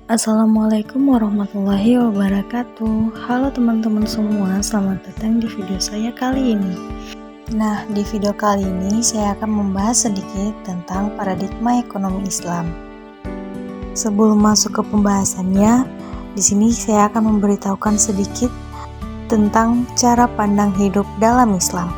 Assalamualaikum warahmatullahi wabarakatuh. Halo teman-teman semua, selamat datang di video saya kali ini. Nah, di video kali ini saya akan membahas sedikit tentang paradigma ekonomi Islam. Sebelum masuk ke pembahasannya, di sini saya akan memberitahukan sedikit tentang cara pandang hidup dalam Islam.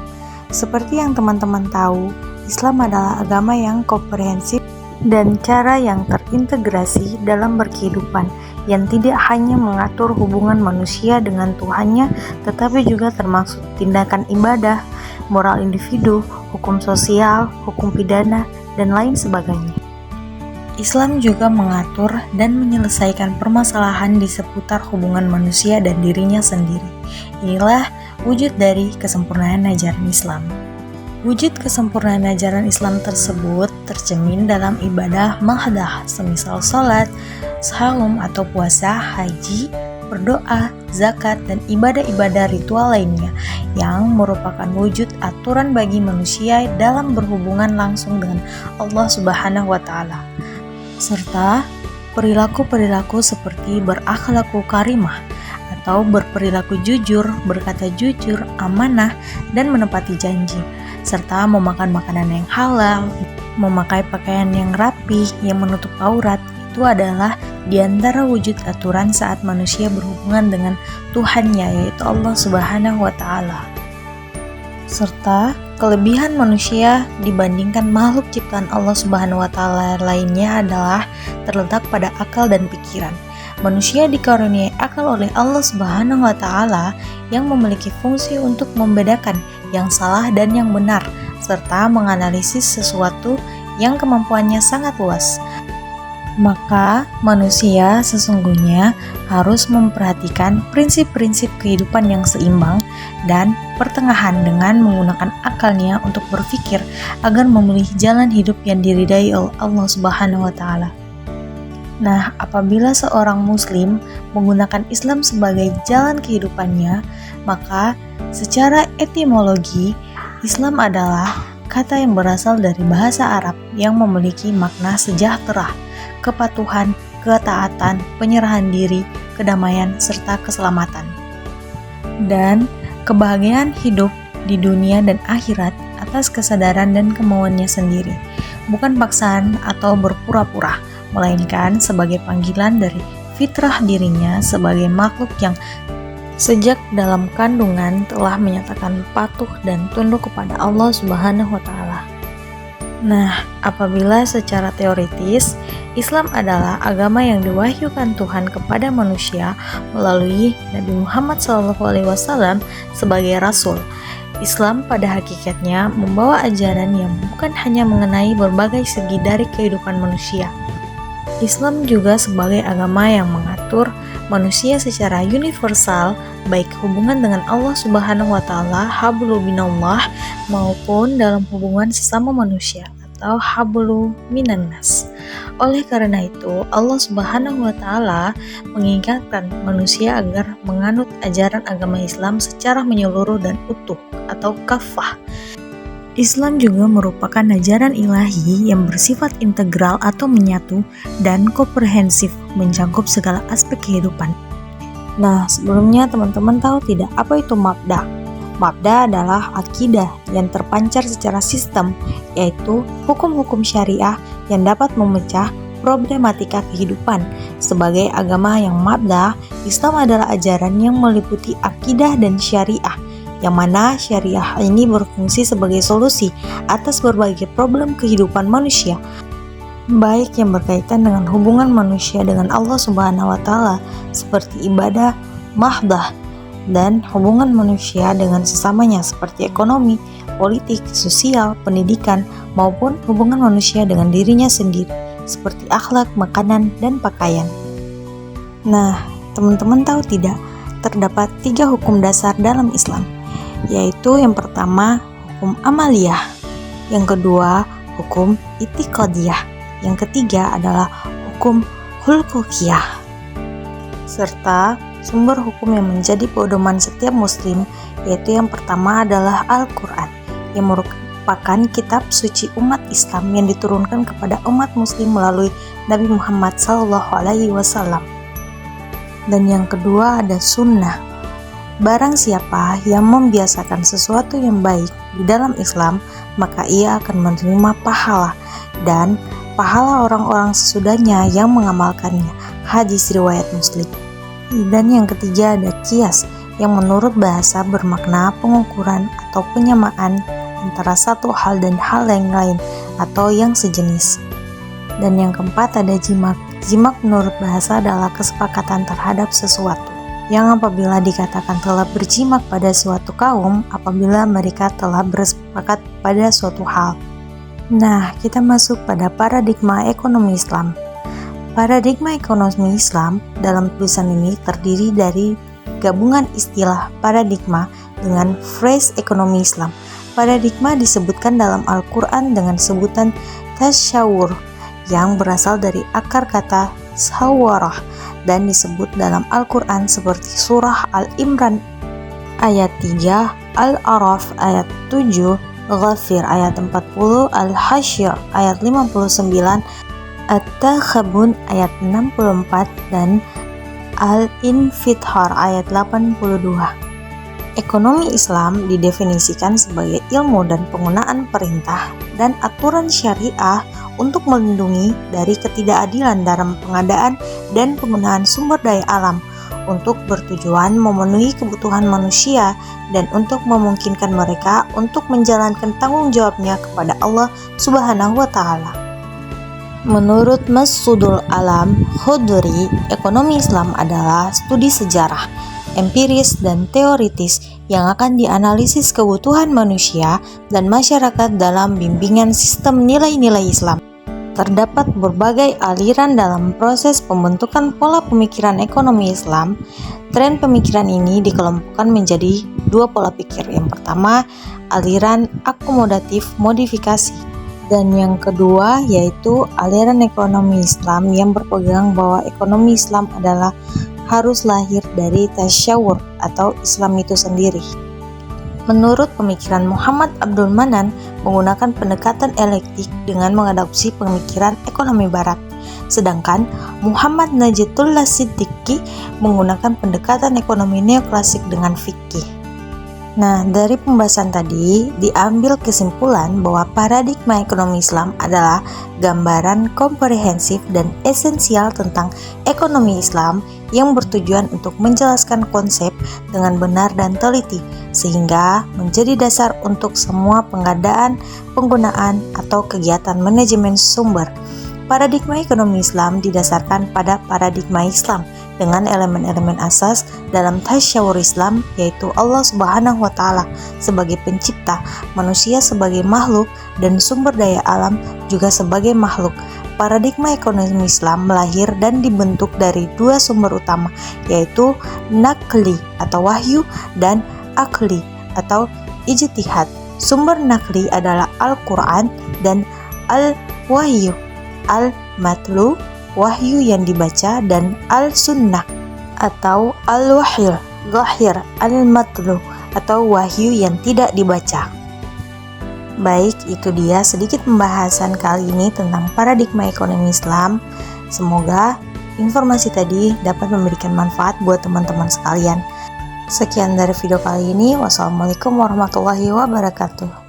Seperti yang teman-teman tahu, Islam adalah agama yang komprehensif dan cara yang terintegrasi dalam berkehidupan, yang tidak hanya mengatur hubungan manusia dengan Tuhannya, tetapi juga termasuk tindakan ibadah, moral individu, hukum sosial, hukum pidana, dan lain sebagainya. Islam juga mengatur dan menyelesaikan permasalahan di seputar hubungan manusia dan dirinya sendiri. Inilah wujud dari kesempurnaan ajaran Islam. Wujud kesempurnaan ajaran Islam tersebut tercermin dalam ibadah mahdah, semisal sholat, saum atau puasa, haji, berdoa, zakat, dan ibadah-ibadah ritual lainnya yang merupakan wujud aturan bagi manusia dalam berhubungan langsung dengan Allah Subhanahu wa Ta'ala, serta perilaku-perilaku seperti berakhlakul karimah atau berperilaku jujur, berkata jujur, amanah, dan menepati janji, serta memakan makanan yang halal, memakai pakaian yang rapi, yang menutup aurat. Itu adalah di antara wujud aturan saat manusia berhubungan dengan Tuhannya, yaitu Allah Subhanahu wa Ta'ala. Serta kelebihan manusia dibandingkan makhluk ciptaan Allah Subhanahu wa Ta'ala lainnya adalah terletak pada akal dan pikiran. Manusia dikaruniai akal oleh Allah Subhanahu wa Ta'ala yang memiliki fungsi untuk membedakan yang salah dan yang benar, serta menganalisis sesuatu yang kemampuannya sangat luas. Maka manusia sesungguhnya harus memperhatikan prinsip-prinsip kehidupan yang seimbang dan pertengahan dengan menggunakan akalnya untuk berpikir agar memilih jalan hidup yang diridai oleh Allah Subhanahu wa Ta'ala. Nah, apabila seorang muslim menggunakan Islam sebagai jalan kehidupannya, maka secara etimologi, Islam adalah kata yang berasal dari bahasa Arab yang memiliki makna sejahtera, kepatuhan, ketaatan, penyerahan diri, kedamaian, serta keselamatan, dan kebahagiaan hidup di dunia dan akhirat atas kesadaran dan kemauannya sendiri, bukan paksaan atau berpura-pura, melainkan sebagai panggilan dari fitrah dirinya sebagai makhluk yang sejak dalam kandungan telah menyatakan patuh dan tunduk kepada Allah Subhanahu wa Ta'ala. Nah, apabila secara teoritis Islam adalah agama yang diwahyukan Tuhan kepada manusia melalui Nabi Muhammad SAW sebagai Rasul, Islam pada hakikatnya membawa ajaran yang bukan hanya mengenai berbagai segi dari kehidupan manusia. Islam juga sebagai agama yang mengatur manusia secara universal, baik hubungan dengan Allah Subhanahu wa Ta'ala, hablu minallah, maupun dalam hubungan sesama manusia atau hablu minannas. Oleh karena itu, Allah Subhanahu wa Ta'ala mengingatkan manusia agar menganut ajaran agama Islam secara menyeluruh dan utuh atau kafah. Islam juga merupakan ajaran ilahi yang bersifat integral atau menyatu dan komprehensif, mencakup segala aspek kehidupan. Nah, sebelumnya teman-teman tahu tidak apa itu mabda? Mabda adalah akidah yang terpancar secara sistem, yaitu hukum-hukum syariah yang dapat memecah problematika kehidupan. Sebagai agama yang mabda, Islam adalah ajaran yang meliputi akidah dan syariah, yang mana syariah ini berfungsi sebagai solusi atas berbagai problem kehidupan manusia, baik yang berkaitan dengan hubungan manusia dengan Allah Subhanahu wa Ta'ala seperti ibadah mahdah, dan hubungan manusia dengan sesamanya seperti ekonomi, politik, sosial, pendidikan, maupun hubungan manusia dengan dirinya sendiri seperti akhlak, makanan, dan pakaian. Nah, teman-teman tahu tidak, terdapat 3 hukum dasar dalam Islam, yaitu yang pertama hukum amaliyah, yang kedua hukum i'tiqadiyah, yang ketiga adalah hukum hulqiyah, serta sumber hukum yang menjadi pedoman setiap muslim, yaitu yang pertama adalah Al-Quran merupakan kitab suci umat Islam yang diturunkan kepada umat muslim melalui Nabi Muhammad SAW. Dan yang kedua ada sunnah. Barang siapa yang membiasakan sesuatu yang baik di dalam Islam, maka ia akan menerima pahala dan pahala orang-orang sesudahnya yang mengamalkannya. Hadis riwayat Muslim. Dan yang ketiga ada qiyas, yang menurut bahasa bermakna pengukuran atau penyamaan antara satu hal dan hal yang lain atau yang sejenis. Dan yang keempat ada jimak. Jimak menurut bahasa adalah kesepakatan terhadap sesuatu, yang apabila dikatakan telah berjimak pada suatu kaum apabila mereka telah bersepakat pada suatu hal. Nah, kita masuk pada paradigma ekonomi Islam. Paradigma ekonomi Islam dalam tulisan ini terdiri dari gabungan istilah paradigma dengan phrase ekonomi Islam. Paradigma disebutkan dalam Al-Quran dengan sebutan tasyawur yang berasal dari akar kata sawarah dan disebut dalam Al-Quran seperti surah Al-Imran ayat 3, Al-A'raf ayat 7, Ghafir ayat 40, Al-Hasyr ayat 59, At-Takhabun ayat 64, dan Al-Infithar ayat 82. Ekonomi Islam didefinisikan sebagai ilmu dan penggunaan perintah dan aturan syariah untuk melindungi dari ketidakadilan dalam pengadaan dan penggunaan sumber daya alam, untuk bertujuan memenuhi kebutuhan manusia dan untuk memungkinkan mereka untuk menjalankan tanggung jawabnya kepada Allah Subhanahu wa Ta'ala. Menurut Masudul Alam Khudri, ekonomi Islam adalah studi sejarah, empiris dan teoritis yang akan dianalisis kebutuhan manusia dan masyarakat dalam bimbingan sistem nilai-nilai Islam. Terdapat berbagai aliran dalam proses pembentukan pola pemikiran ekonomi Islam. Tren pemikiran ini dikelompokkan menjadi dua pola pikir. Yang pertama, aliran akomodatif modifikasi, dan yang kedua yaitu aliran ekonomi Islam yang berpegang bahwa ekonomi Islam adalah harus lahir dari tasyawur atau Islam itu sendiri. Menurut pemikiran Muhammad Abdul Manan, menggunakan pendekatan elektik dengan mengadopsi pemikiran ekonomi barat. Sedangkan Muhammad Najatullah Siddiqi menggunakan pendekatan ekonomi neoklasik dengan fikih. Nah, dari pembahasan tadi diambil kesimpulan bahwa paradigma ekonomi Islam adalah gambaran komprehensif dan esensial tentang ekonomi Islam yang bertujuan untuk menjelaskan konsep dengan benar dan teliti, sehingga menjadi dasar untuk semua pengadaan, penggunaan, atau kegiatan manajemen sumber. Paradigma ekonomi Islam didasarkan pada paradigma Islam dengan elemen-elemen asas dalam tasyawur Islam, yaitu Allah Subhanahu wa Ta'ala sebagai pencipta, manusia sebagai makhluk, dan sumber daya alam juga sebagai makhluk. Paradigma ekonomi Islam lahir dan dibentuk dari dua sumber utama, yaitu nakli atau wahyu dan akli atau ijtihad. Sumber nakli adalah Al-Quran dan al-wahyu, al-matlu, wahyu yang dibaca, dan al-sunnah atau al-wahyu, zahir, al-matlu atau wahyu yang tidak dibaca. Baik, itu dia sedikit pembahasan kali ini tentang paradigma ekonomi Islam. Semoga informasi tadi dapat memberikan manfaat buat teman-teman sekalian. Sekian dari video kali ini. Wassalamualaikum warahmatullahi wabarakatuh.